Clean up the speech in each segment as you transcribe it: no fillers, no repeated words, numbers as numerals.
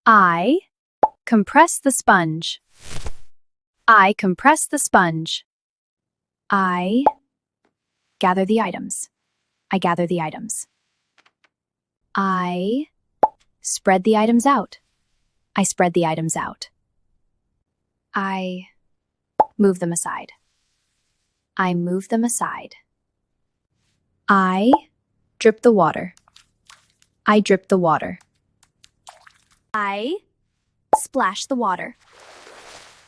I compress the sponge. I compress the sponge. I gather the items. I gather the items. I spread the items out. I spread the items out. I move them aside. I move them aside. I drip the water. I drip the water. I splash the water.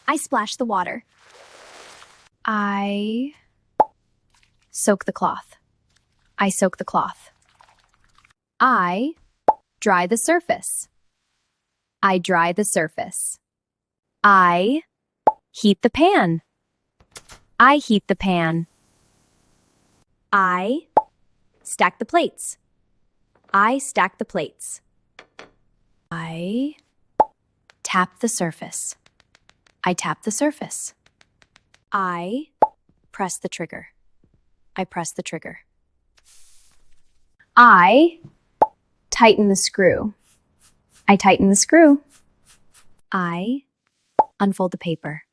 I splash the water. I soak the cloth. I soak the cloth. I dry the surface. I dry the surface. I heat the pan. I heat the pan. I stack the plates. I stack the plates. I tap the surface. I tap the surface. I press the trigger. I press the trigger. I tighten the screw. I tighten the screw. I unfold the paper.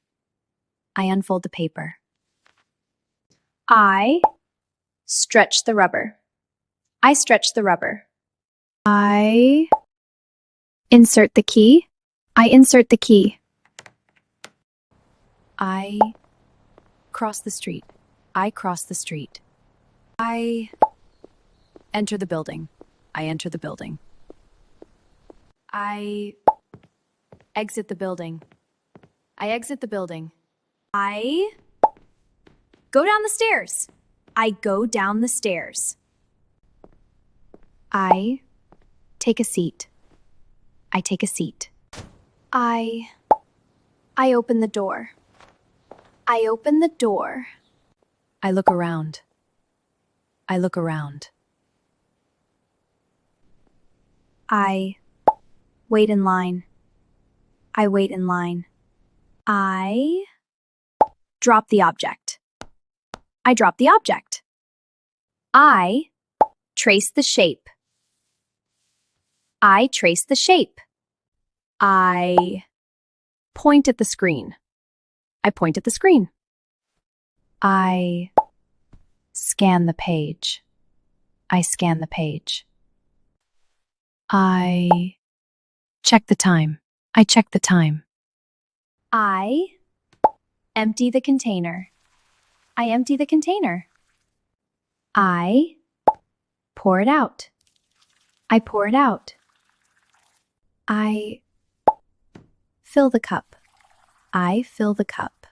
I unfold the paper. I stretch the rubber. I stretch the rubber. I insert the key. I insert the key. I cross the street. I cross the street. I enter the building. I enter the building. I exit the building. I exit the building. I go down the stairs. I go down the stairs. I take a seat. I take a seat. I open the door. I open the door. I look around. I look around. I wait in line. I wait in line. I drop the object. I drop the object. I trace the shape. I trace the shape. I point at the screen. I point at the screen. I scan the page. I scan the page. I check the time. I check the time. I empty the container. I empty the container. I pour it out. I pour it out. I fill the cup. I fill the cup.